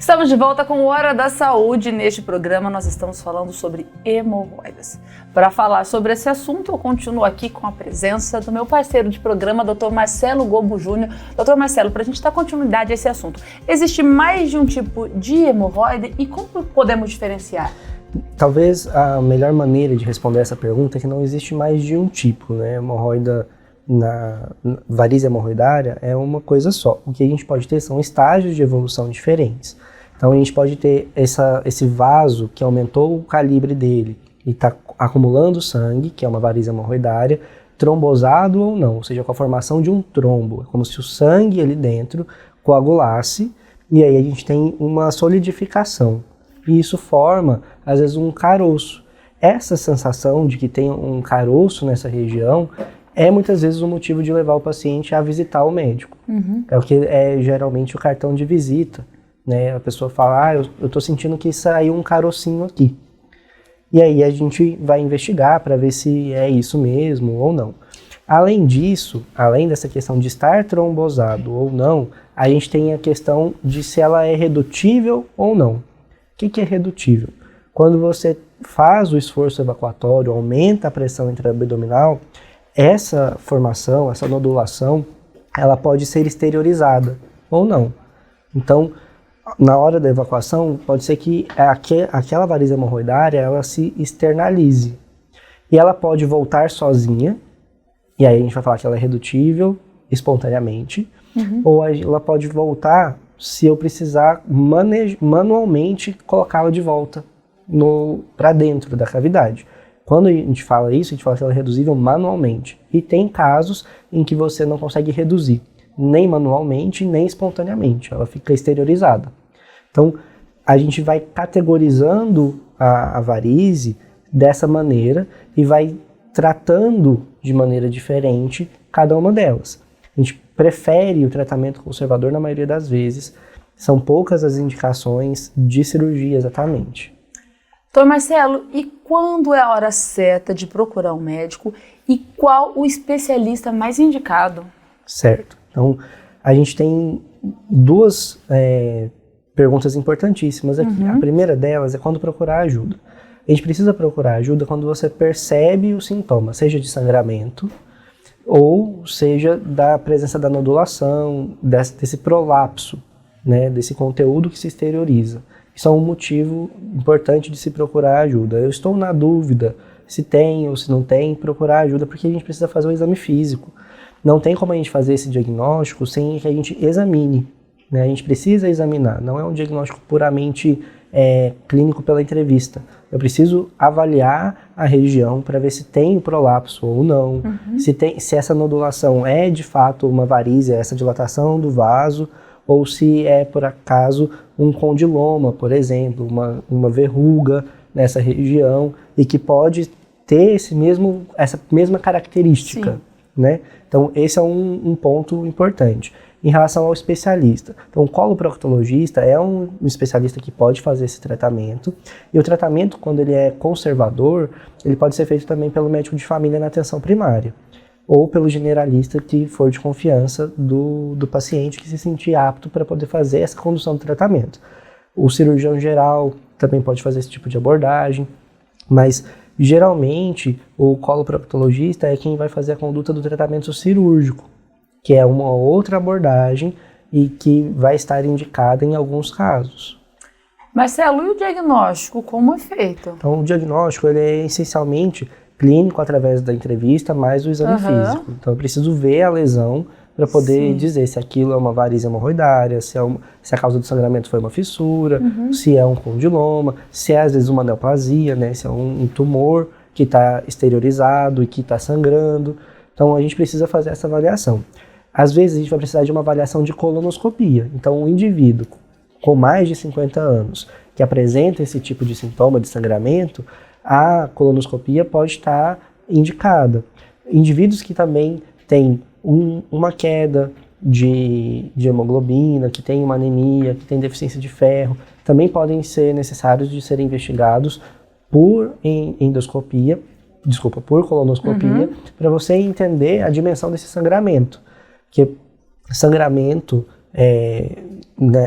Estamos de volta com o Hora da Saúde. Neste programa nós estamos falando sobre hemorroidas. Para falar sobre esse assunto, eu continuo aqui com a presença do meu parceiro de programa, Dr. Marcelo Gobo Júnior. Dr. Marcelo, para a gente dar continuidade a esse assunto, existe mais de um tipo de hemorroida e como podemos diferenciar? Talvez a melhor maneira de responder essa pergunta é que não existe mais de um tipo, né? Hemorroida na varizes hemorroidária é uma coisa só. O que a gente pode ter são estágios de evolução diferentes. Então a gente pode ter esse vaso que aumentou o calibre dele e está acumulando sangue, que é uma varize hemorroidária, trombosado ou não, ou seja, com a formação de um trombo. É como se o sangue ali dentro coagulasse e aí a gente tem uma solidificação. E isso forma, às vezes, um caroço. Essa sensação de que tem um caroço nessa região é muitas vezes o motivo de levar o paciente a visitar o médico. É o que é geralmente o cartão de visita. Né? A pessoa fala, eu estou sentindo que saiu um carocinho aqui. E aí a gente vai investigar para ver se é isso mesmo ou não. Além disso, além dessa questão de estar trombosado ou não, a gente tem a questão de se ela é redutível ou não. O que é redutível? Quando você faz o esforço evacuatório, aumenta a pressão intraabdominal, essa formação, essa nodulação, ela pode ser exteriorizada ou não. Então, na hora da evacuação, pode ser que aquela varize hemorroidária ela se externalize. E ela pode voltar sozinha, e aí a gente vai falar que ela é redutível espontaneamente, ou ela pode voltar se eu precisar manualmente colocá-la de volta para dentro da cavidade. Quando a gente fala isso, a gente fala que ela é reduzível manualmente. E tem casos em que você não consegue reduzir, nem manualmente, nem espontaneamente. Ela fica exteriorizada. Então, a gente vai categorizando a varize dessa maneira e vai tratando de maneira diferente cada uma delas. A gente prefere o tratamento conservador na maioria das vezes. São poucas as indicações de cirurgia exatamente. Doutor Marcelo, e quando é a hora certa de procurar um médico e qual o especialista mais indicado? Certo. Então, a gente tem duas perguntas importantíssimas aqui. A primeira delas é quando procurar ajuda. A gente precisa procurar ajuda quando você percebe o sintoma, seja de sangramento ou seja da presença da nodulação, desse prolapso, né, desse conteúdo que se exterioriza. Isso é um motivo importante de se procurar ajuda. Eu estou na dúvida se tem ou se não tem, procurar ajuda porque a gente precisa fazer um exame físico. Não tem como a gente fazer esse diagnóstico sem que a gente examine, né? A gente precisa examinar, não é um diagnóstico puramente clínico pela entrevista. Eu preciso avaliar a região para ver se tem o prolapso ou não, se essa nodulação é de fato uma varize, essa dilatação do vaso, ou se é por acaso um condiloma, por exemplo, uma verruga nessa região e que pode ter essa mesma característica. Né? Então, esse é um ponto importante. Em relação ao especialista, então o coloproctologista é um especialista que pode fazer esse tratamento, e o tratamento, quando ele é conservador, ele pode ser feito também pelo médico de família na atenção primária, ou pelo generalista que for de confiança do paciente que se sentir apto para poder fazer essa condução do tratamento. O cirurgião geral também pode fazer esse tipo de abordagem, mas geralmente o coloproctologista é quem vai fazer a conduta do tratamento cirúrgico, que é uma outra abordagem e que vai estar indicada em alguns casos. Marcelo, e o diagnóstico, como é feito? Então, o diagnóstico ele é essencialmente clínico através da entrevista, mais o exame físico. Então, eu preciso ver a lesão para poder dizer se aquilo é uma varize hemorroidária, se a causa do sangramento foi uma fissura, se é um condiloma, se é às vezes uma neoplasia, né, se é um tumor que está exteriorizado e que está sangrando. Então, a gente precisa fazer essa avaliação. Às vezes, a gente vai precisar de uma avaliação de colonoscopia. Então, um indivíduo com mais de 50 anos que apresenta esse tipo de sintoma de sangramento, a colonoscopia pode estar indicada. Indivíduos que também têm uma queda de hemoglobina, que tem uma anemia, que tem deficiência de ferro, também podem ser necessários de serem investigados por endoscopia, por colonoscopia, para você entender a dimensão desse sangramento. Que sangramento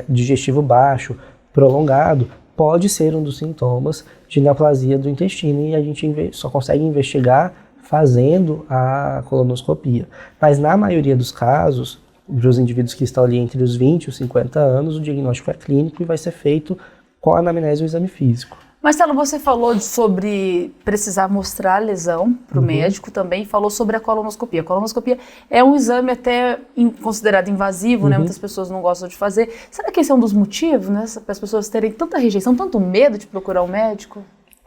digestivo baixo prolongado, pode ser um dos sintomas de neoplasia do intestino e a gente só consegue investigar fazendo a colonoscopia. Mas na maioria dos casos, para os indivíduos que estão ali entre os 20 e os 50 anos, o diagnóstico é clínico e vai ser feito com a anamnese e o exame físico. Marcelo, você falou sobre precisar mostrar a lesão para o médico, também falou sobre a colonoscopia. A colonoscopia é um exame até considerado invasivo, né? Muitas pessoas não gostam de fazer. Será que esse é um dos motivos, né? Para as pessoas terem tanta rejeição, tanto medo de procurar um médico?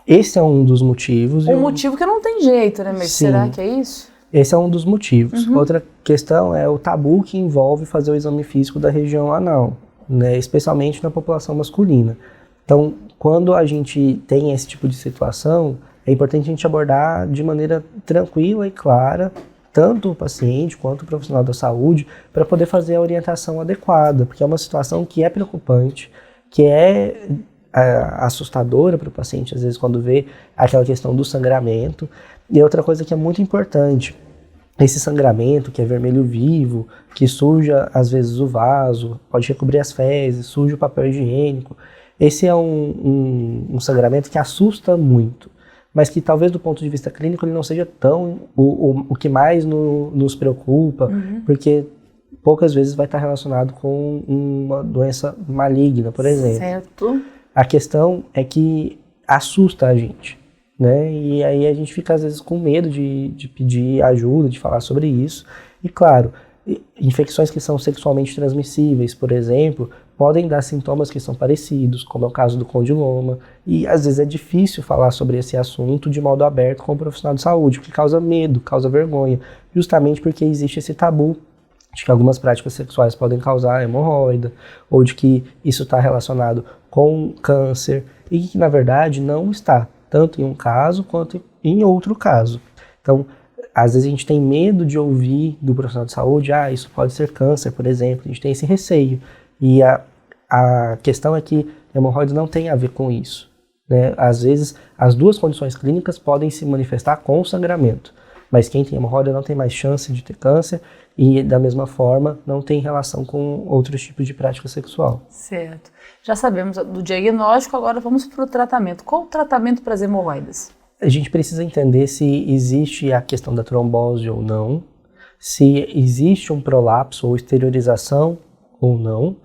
Esse é um dos motivos. Um motivo que não tem jeito, né? Mas Sim. será que é isso? Esse é um dos motivos. Outra questão é o tabu que envolve fazer o exame físico da região anal, né? Especialmente na população masculina. Então, quando a gente tem esse tipo de situação, é importante a gente abordar de maneira tranquila e clara, tanto o paciente quanto o profissional da saúde, para poder fazer a orientação adequada, porque é uma situação que é preocupante, que é assustadora para o paciente, às vezes, quando vê aquela questão do sangramento. E outra coisa que é muito importante, esse sangramento, que é vermelho vivo, que suja, às vezes, o vaso, pode recobrir as fezes, suja o papel higiênico. Esse é um sangramento que assusta muito, mas que talvez do ponto de vista clínico ele não seja tão o que mais nos preocupa, porque poucas vezes vai estar relacionado com uma doença maligna, por exemplo. Certo. A questão é que assusta a gente, né? E aí a gente fica às vezes com medo de pedir ajuda, de falar sobre isso. E claro, infecções que são sexualmente transmissíveis, por exemplo, podem dar sintomas que são parecidos, como é o caso do condiloma, e às vezes é difícil falar sobre esse assunto de modo aberto com o profissional de saúde, porque causa medo, causa vergonha, justamente porque existe esse tabu de que algumas práticas sexuais podem causar hemorroida, ou de que isso está relacionado com câncer, e que na verdade não está, tanto em um caso quanto em outro caso. Então, às vezes a gente tem medo de ouvir do profissional de saúde, isso pode ser câncer, por exemplo, a gente tem esse receio. E a questão é que hemorroides não tem a ver com isso, né? Às vezes, as duas condições clínicas podem se manifestar com sangramento, mas quem tem hemorroida não tem mais chance de ter câncer e, da mesma forma, não tem relação com outros tipos de prática sexual. Certo. Já sabemos do diagnóstico, agora vamos para o tratamento. Qual o tratamento para as hemorroidas? A gente precisa entender se existe a questão da trombose ou não, se existe um prolapso ou exteriorização ou não,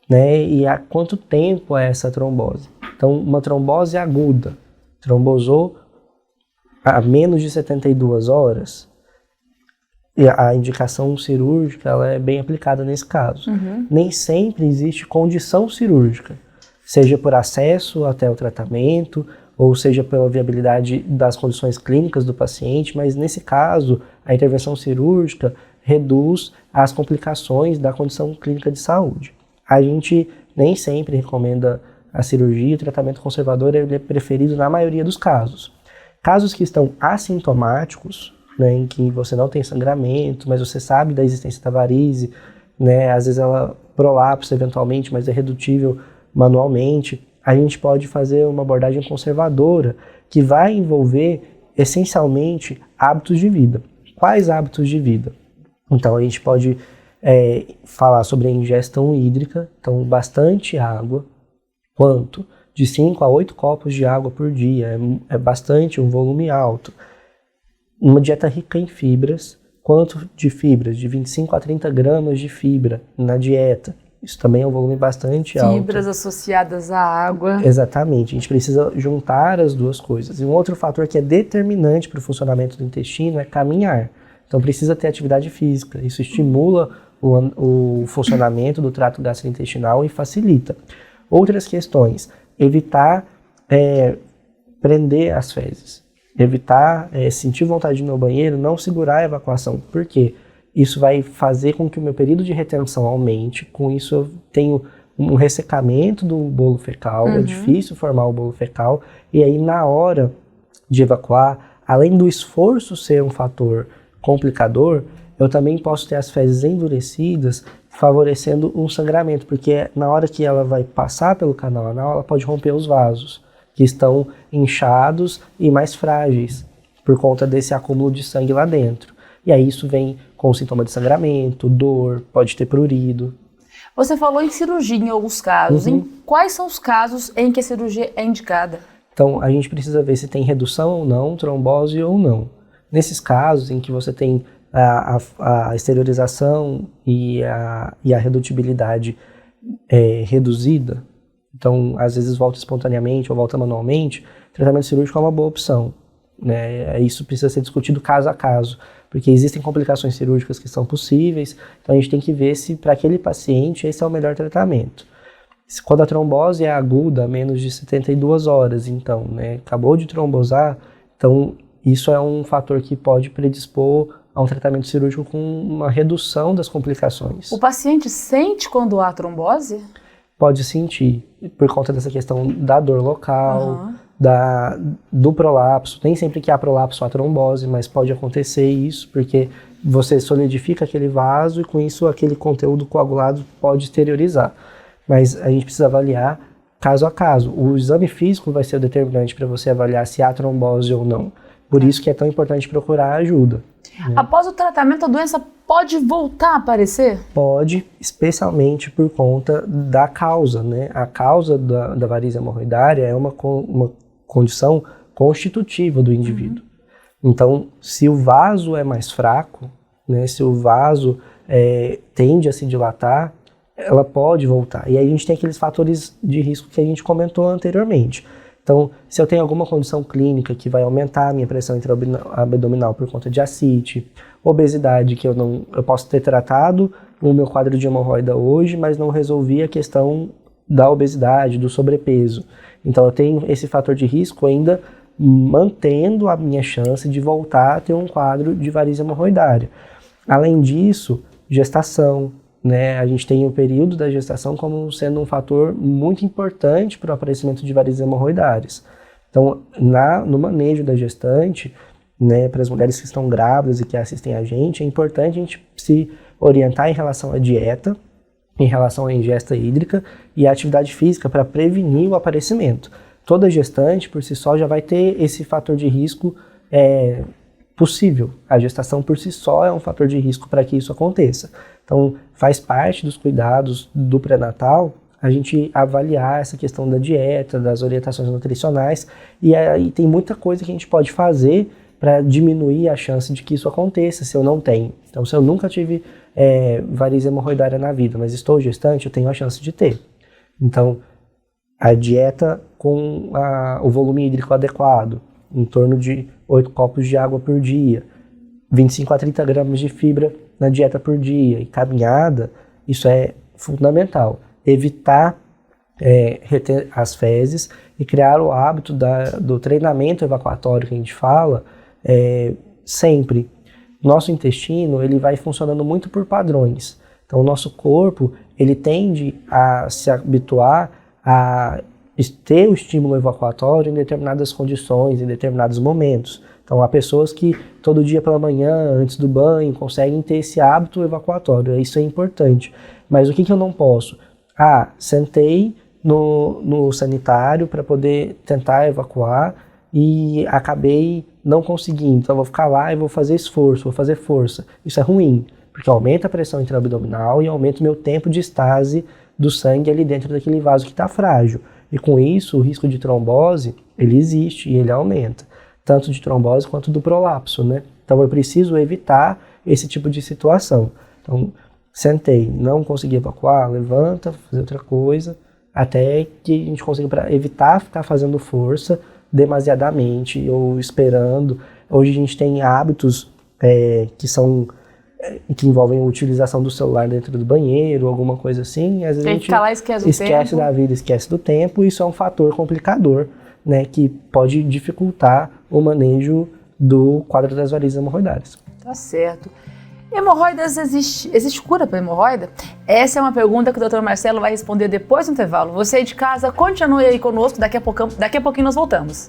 né? E há quanto tempo é essa trombose. Então, uma trombose aguda, trombosou a menos de 72 horas, e a indicação cirúrgica ela é bem aplicada nesse caso. Nem sempre existe condição cirúrgica, seja por acesso até o tratamento, ou seja pela viabilidade das condições clínicas do paciente, mas nesse caso, a intervenção cirúrgica reduz as complicações da condição clínica de saúde. A gente nem sempre recomenda a cirurgia, o tratamento conservador ele é preferido na maioria dos casos. Casos que estão assintomáticos, né, em que você não tem sangramento, mas você sabe da existência da varize, né, às vezes ela prolapsa eventualmente, mas é redutível manualmente, a gente pode fazer uma abordagem conservadora que vai envolver essencialmente hábitos de vida. Quais hábitos de vida? Então a gente pode falar sobre a ingestão hídrica, então bastante água, quanto? De 5 a 8 copos de água por dia, é bastante, um volume alto. Uma dieta rica em fibras, quanto de fibras? De 25 a 30 gramas de fibra na dieta. Isso também é um volume bastante alto. Fibras associadas à água. Exatamente, a gente precisa juntar as duas coisas. E um outro fator que é determinante para o funcionamento do intestino é caminhar. Então precisa ter atividade física, isso estimula o funcionamento do trato gastrointestinal e facilita. Outras questões, evitar prender as fezes, evitar sentir vontade de ir no banheiro, não segurar a evacuação. Por quê? Isso vai fazer com que o meu período de retenção aumente, com isso eu tenho um ressecamento do bolo fecal, é difícil formar o bolo fecal, e aí na hora de evacuar, além do esforço ser um fator complicador, eu também posso ter as fezes endurecidas, favorecendo um sangramento, porque na hora que ela vai passar pelo canal anal, ela pode romper os vasos, que estão inchados e mais frágeis, por conta desse acúmulo de sangue lá dentro. E aí isso vem com sintoma de sangramento, dor, pode ter prurido. Você falou em cirurgia em alguns casos. Em quais são os casos em que a cirurgia é indicada? Então, a gente precisa ver se tem redução ou não, trombose ou não. Nesses casos em que você tem a exteriorização e a redutibilidade reduzida, então, às vezes volta espontaneamente ou volta manualmente, tratamento cirúrgico é uma boa opção, né? Isso precisa ser discutido caso a caso, porque existem complicações cirúrgicas que são possíveis, então a gente tem que ver se para aquele paciente esse é o melhor tratamento. Quando a trombose é aguda, menos de 72 horas, então, né, acabou de trombosar, então isso é um fator que pode predispor a um tratamento cirúrgico com uma redução das complicações. O paciente sente quando há trombose? Pode sentir, por conta dessa questão da dor local, do prolapso. Nem sempre que há prolapso há trombose, mas pode acontecer isso, porque você solidifica aquele vaso e com isso aquele conteúdo coagulado pode exteriorizar. Mas a gente precisa avaliar caso a caso. O exame físico vai ser o determinante para você avaliar se há trombose ou não. Por isso que é tão importante procurar ajuda. Após o tratamento, a doença pode voltar a aparecer? Pode, especialmente por conta da causa, né? A causa da varizes hemorroidária é uma condição constitutiva do indivíduo. Então, se o vaso é mais fraco, né? Se o vaso tende a se dilatar, ela pode voltar. E aí a gente tem aqueles fatores de risco que a gente comentou anteriormente. Então, se eu tenho alguma condição clínica que vai aumentar a minha pressão intra-abdominal por conta de ascite, obesidade, que eu posso ter tratado o meu quadro de hemorroida hoje, mas não resolvi a questão da obesidade, do sobrepeso. Então, eu tenho esse fator de risco ainda mantendo a minha chance de voltar a ter um quadro de varizes hemorroidária. Além disso, gestação, né? A gente tem o período da gestação como sendo um fator muito importante para o aparecimento de varizes hemorroidárias. Então, no manejo da gestante, né, para as mulheres que estão grávidas e que assistem a gente, é importante a gente se orientar em relação à dieta, em relação à ingesta hídrica e à atividade física para prevenir o aparecimento. Toda gestante, por si só, já vai ter esse fator de risco possível. A gestação, por si só, é um fator de risco para que isso aconteça. Então, faz parte dos cuidados do pré-natal a gente avaliar essa questão da dieta, das orientações nutricionais, e aí tem muita coisa que a gente pode fazer para diminuir a chance de que isso aconteça, se eu não tenho. Então, se eu nunca tive varizes hemorroidária na vida, mas estou gestante, eu tenho a chance de ter. Então, a dieta com o volume hídrico adequado, em torno de 8 copos de água por dia, 25 a 30 gramas de fibra na dieta por dia, e caminhada, isso é fundamental. Evitar reter as fezes e criar o hábito do treinamento evacuatório que a gente fala sempre. Nosso intestino, ele vai funcionando muito por padrões. Então, o nosso corpo, ele tende a se habituar a ter o estímulo evacuatório em determinadas condições, em determinados momentos. Então, há pessoas que todo dia pela manhã, antes do banho, conseguem ter esse hábito evacuatório. Isso é importante. Mas o que eu não posso? Sentei no sanitário para poder tentar evacuar e acabei não conseguindo. Então, eu vou ficar lá e vou fazer esforço, vou fazer força. Isso é ruim, porque aumenta a pressão intraabdominal e aumenta o meu tempo de estase do sangue ali dentro daquele vaso que está frágil. E com isso, o risco de trombose, ele existe e ele aumenta. Tanto de trombose quanto do prolapso, né? Então, eu preciso evitar esse tipo de situação. Então, sentei, não consegui evacuar, levanta, fazer outra coisa, até que a gente consiga evitar ficar fazendo força demasiadamente ou esperando. Hoje a gente tem hábitos que envolvem a utilização do celular dentro do banheiro, alguma coisa assim, e às vezes a gente fica lá, esquece da vida, esquece do tempo, e isso é um fator complicador, né, que pode dificultar o manejo do quadro das varizes hemorroidárias. Tá certo. Hemorroidas, existe cura para hemorroida? Essa é uma pergunta que o Dr. Marcelo vai responder depois do intervalo. Você aí de casa, continue aí conosco, daqui a pouquinho nós voltamos.